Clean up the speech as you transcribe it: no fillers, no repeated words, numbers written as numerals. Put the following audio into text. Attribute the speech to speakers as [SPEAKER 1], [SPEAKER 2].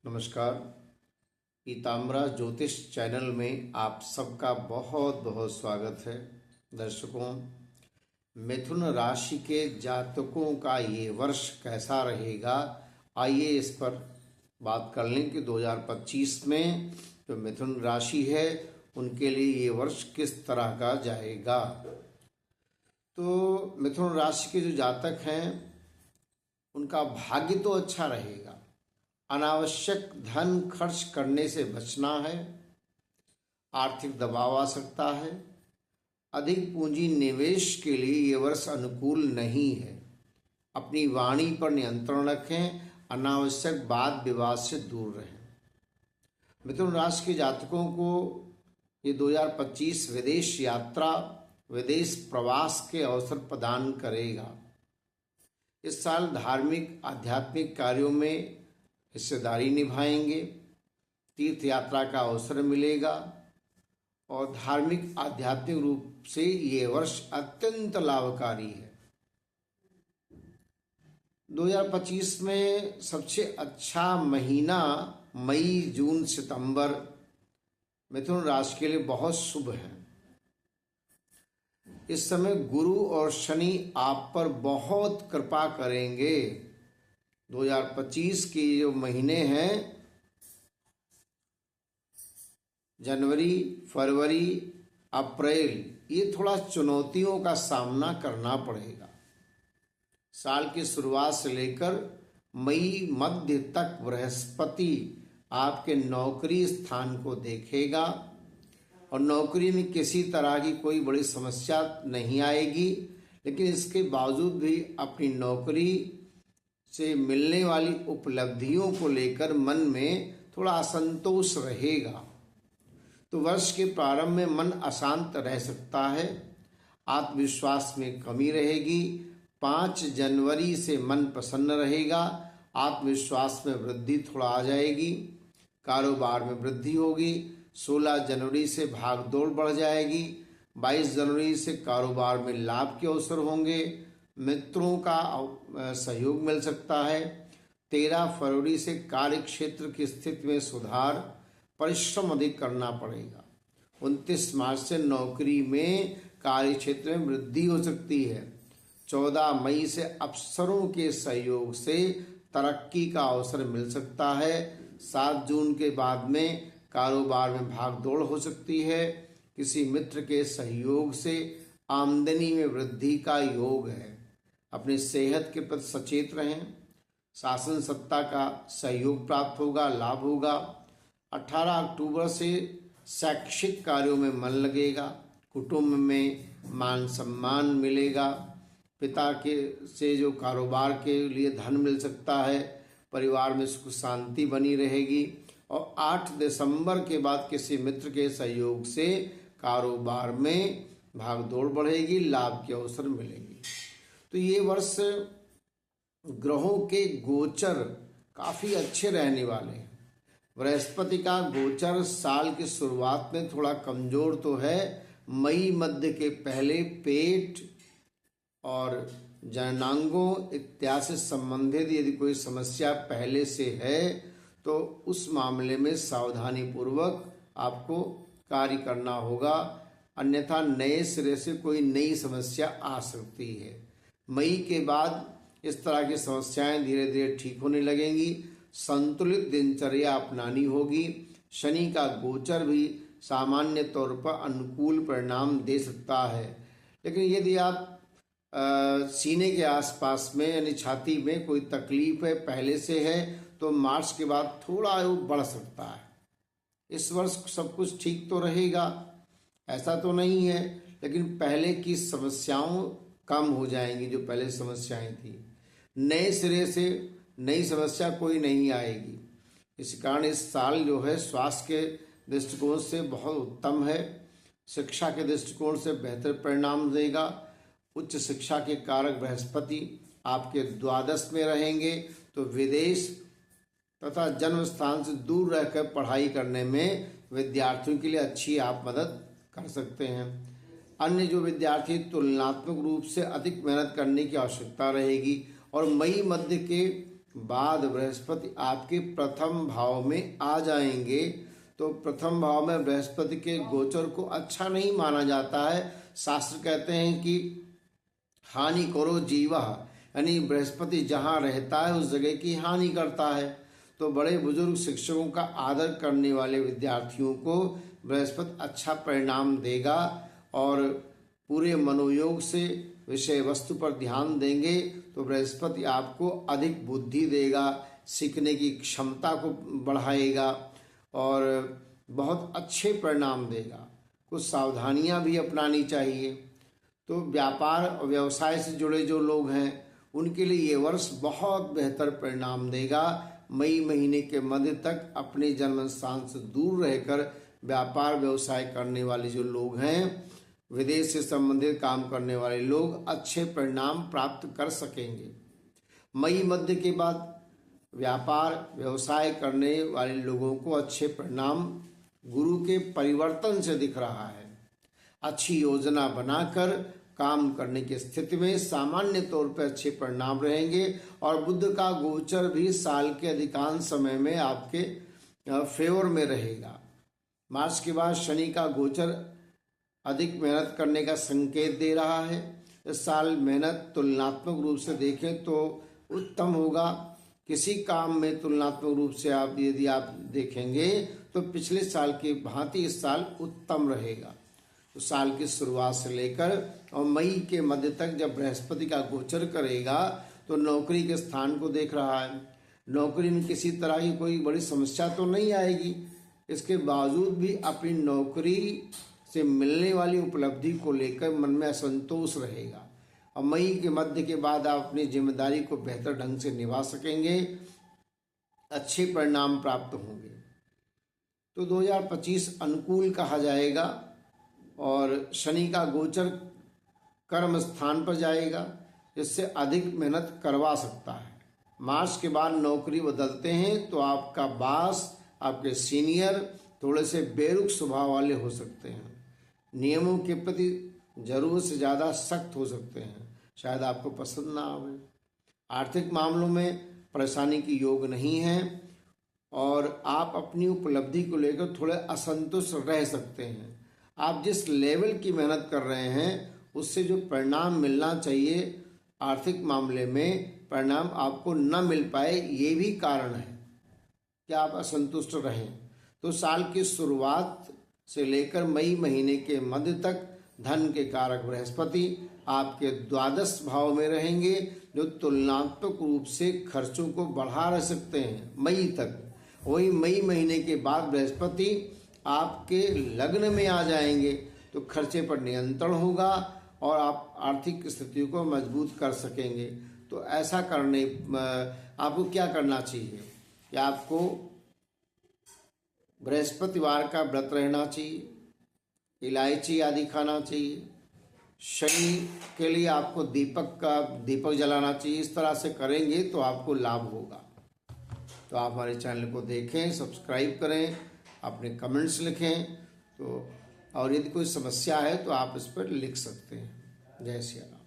[SPEAKER 1] नमस्कार। पीताम्बरा ज्योतिष चैनल में आप सबका बहुत बहुत स्वागत है। दर्शकों, मिथुन राशि के जातकों का ये वर्ष कैसा रहेगा, आइए इस पर बात कर लें कि 2025 में जो मिथुन राशि है उनके लिए ये वर्ष किस तरह का जाएगा। तो मिथुन राशि के जो जातक हैं उनका भाग्य तो अच्छा रहेगा। अनावश्यक धन खर्च करने से बचना है। आर्थिक दबाव आ सकता है। अधिक पूंजी निवेश के लिए ये वर्ष अनुकूल नहीं है। अपनी वाणी पर नियंत्रण रखें। अनावश्यक वाद विवाद से दूर रहें। मिथुन राशि के जातकों को ये 2025 विदेश यात्रा, विदेश प्रवास के अवसर प्रदान करेगा। इस साल धार्मिक आध्यात्मिक कार्यों में हिस्सेदारी निभाएंगे। तीर्थ यात्रा का अवसर मिलेगा और धार्मिक आध्यात्मिक रूप से ये वर्ष अत्यंत लाभकारी है। 2025 में सबसे अच्छा महीना मई, जून, सितंबर मिथुन राशि के लिए बहुत शुभ है। इस समय गुरु और शनि आप पर बहुत कृपा करेंगे। 2025 के जो महीने हैं, जनवरी, फरवरी, अप्रैल, ये थोड़ा चुनौतियों का सामना करना पड़ेगा। साल की शुरुआत से लेकर मई मध्य तक बृहस्पति आपके नौकरी स्थान को देखेगा और नौकरी में किसी तरह की कोई बड़ी समस्या नहीं आएगी, लेकिन इसके बावजूद भी अपनी नौकरी से मिलने वाली उपलब्धियों को लेकर मन में थोड़ा असंतोष रहेगा। तो वर्ष के प्रारंभ में मन अशांत रह सकता है। आत्मविश्वास में कमी रहेगी। 5 जनवरी से मन प्रसन्न रहेगा। आत्मविश्वास में वृद्धि थोड़ा आ जाएगी। कारोबार में वृद्धि होगी। 16 जनवरी से भागदौड़ बढ़ जाएगी। 22 जनवरी से कारोबार में लाभ के अवसर होंगे। मित्रों का सहयोग मिल सकता है। 13 फरवरी से कार्य क्षेत्र की स्थिति में सुधार, परिश्रम अधिक करना पड़ेगा। 29 मार्च से नौकरी में कार्य क्षेत्र में वृद्धि हो सकती है। 14 मई से अफसरों के सहयोग से तरक्की का अवसर मिल सकता है। 7 जून के बाद में कारोबार में भागदौड़ हो सकती है। किसी मित्र के सहयोग से आमदनी में वृद्धि का योग है। अपनी सेहत के प्रति सचेत रहें। शासन सत्ता का सहयोग प्राप्त होगा, लाभ होगा। 18 अक्टूबर से शैक्षिक कार्यों में मन लगेगा। कुटुंब में मान सम्मान मिलेगा। पिता के से जो कारोबार के लिए धन मिल सकता है। परिवार में सुख शांति बनी रहेगी। और 8 दिसंबर के बाद किसी मित्र के सहयोग से कारोबार में भागदौड़ बढ़ेगी, लाभ के अवसर मिलेंगे। तो ये वर्ष ग्रहों के गोचर काफी अच्छे रहने वाले हैं। बृहस्पति का गोचर साल की शुरुआत में थोड़ा कमजोर तो है। मई मध्य के पहले पेट और जननांगों इत्यादि से संबंधित यदि कोई समस्या पहले से है तो उस मामले में सावधानी पूर्वक आपको कार्य करना होगा, अन्यथा नए सिरे से कोई नई समस्या आ सकती है। मई के बाद इस तरह की समस्याएं धीरे धीरे ठीक होने लगेंगी। संतुलित दिनचर्या अपनानी होगी। शनि का गोचर भी सामान्य तौर पर अनुकूल परिणाम दे सकता है, लेकिन यदि आप सीने के आसपास में यानी छाती में कोई तकलीफ है पहले से है तो मार्च के बाद थोड़ा बढ़ सकता है। इस वर्ष सब कुछ ठीक तो रहेगा, ऐसा तो नहीं है, लेकिन पहले की समस्याओं कम हो जाएंगी। जो पहले समस्याएं थी, नए सिरे से नई समस्या कोई नहीं आएगी। इस कारण इस साल जो है स्वास्थ्य के दृष्टिकोण से बहुत उत्तम है। शिक्षा के दृष्टिकोण से बेहतर परिणाम देगा। उच्च शिक्षा के कारक बृहस्पति आपके द्वादश में रहेंगे तो विदेश तथा जन्म स्थान से दूर रहकर पढ़ाई करने में विद्यार्थियों के लिए अच्छी आप मदद कर सकते हैं। अन्य जो विद्यार्थी तुलनात्मक रूप से अधिक मेहनत करने की आवश्यकता रहेगी और मई मध्य के बाद बृहस्पति आपके प्रथम भाव में आ जाएंगे। तो प्रथम भाव में बृहस्पति के गोचर को अच्छा नहीं माना जाता है। शास्त्र कहते हैं कि हानि करो जीवा, यानी बृहस्पति जहाँ रहता है उस जगह की हानि करता है। तो बड़े बुजुर्ग शिक्षकों का आदर करने वाले विद्यार्थियों को बृहस्पति अच्छा परिणाम देगा और पूरे मनोयोग से विषय वस्तु पर ध्यान देंगे तो बृहस्पति आपको अधिक बुद्धि देगा, सीखने की क्षमता को बढ़ाएगा और बहुत अच्छे परिणाम देगा। कुछ सावधानियां भी अपनानी चाहिए। तो व्यापार और व्यवसाय से जुड़े जो लोग हैं उनके लिए ये वर्ष बहुत बेहतर परिणाम देगा। मई महीने के मध्य तक अपने जन्म स्थान से दूर रहकर व्यापार व्यवसाय करने वाले जो लोग हैं, विदेश से संबंधित काम करने वाले लोग अच्छे परिणाम प्राप्त कर सकेंगे। मई मध्य के बाद व्यापार व्यवसाय करने वाले लोगों को अच्छे परिणाम गुरु के परिवर्तन से दिख रहा है। अच्छी योजना बनाकर काम करने की स्थिति में सामान्य तौर पर अच्छे परिणाम रहेंगे और बुध का गोचर भी साल के अधिकांश समय में आपके फेवर में रहेगा। मार्च के बाद शनि का गोचर अधिक मेहनत करने का संकेत दे रहा है। इस साल मेहनत तुलनात्मक रूप से देखें तो उत्तम होगा। किसी काम में तुलनात्मक रूप से आप यदि आप देखेंगे तो पिछले साल की भांति इस साल उत्तम रहेगा। तो साल की शुरुआत से लेकर और मई के मध्य तक जब बृहस्पति का गोचर करेगा तो नौकरी के स्थान को देख रहा है। नौकरी में किसी तरह की कोई बड़ी समस्या तो नहीं आएगी। इसके बावजूद भी अपनी नौकरी से मिलने वाली उपलब्धि को लेकर मन में असंतोष रहेगा और मई के मध्य के बाद आप अपनी जिम्मेदारी को बेहतर ढंग से निभा सकेंगे, अच्छे परिणाम प्राप्त होंगे। तो 2025 अनुकूल कहा जाएगा और शनि का गोचर कर्म स्थान पर जाएगा, जिससे अधिक मेहनत करवा सकता है। मार्च के बाद नौकरी बदलते हैं तो आपका बॉस, आपके सीनियर थोड़े से बेरुख स्वभाव वाले हो सकते हैं। नियमों के प्रति जरूरत से ज़्यादा सख्त हो सकते हैं, शायद आपको पसंद ना आवे। आर्थिक मामलों में परेशानी की योग नहीं है और आप अपनी उपलब्धि को लेकर थोड़े असंतुष्ट रह सकते हैं। आप जिस लेवल की मेहनत कर रहे हैं उससे जो परिणाम मिलना चाहिए आर्थिक मामले में परिणाम आपको न मिल पाए, ये भी कारण है कि आप असंतुष्ट रहें। तो साल की शुरुआत से लेकर मई महीने के मध्य तक धन के कारक बृहस्पति आपके द्वादश भाव में रहेंगे, जो तुलनात्मक रूप से खर्चों को बढ़ा रह सकते हैं मई तक। वही मई महीने के बाद बृहस्पति आपके लग्न में आ जाएंगे तो खर्चे पर नियंत्रण होगा और आप आर्थिक स्थिति को मजबूत कर सकेंगे। तो ऐसा करने आपको क्या करना चाहिए कि आपको बृहस्पतिवार का व्रत रहना चाहिए, इलायची आदि खाना चाहिए। शनि के लिए आपको दीपक जलाना चाहिए। इस तरह से करेंगे तो आपको लाभ होगा। तो आप हमारे चैनल को देखें, सब्सक्राइब करें, अपने कमेंट्स लिखें। तो और यदि कोई समस्या है तो आप इस पर लिख सकते हैं। जय श्री राम।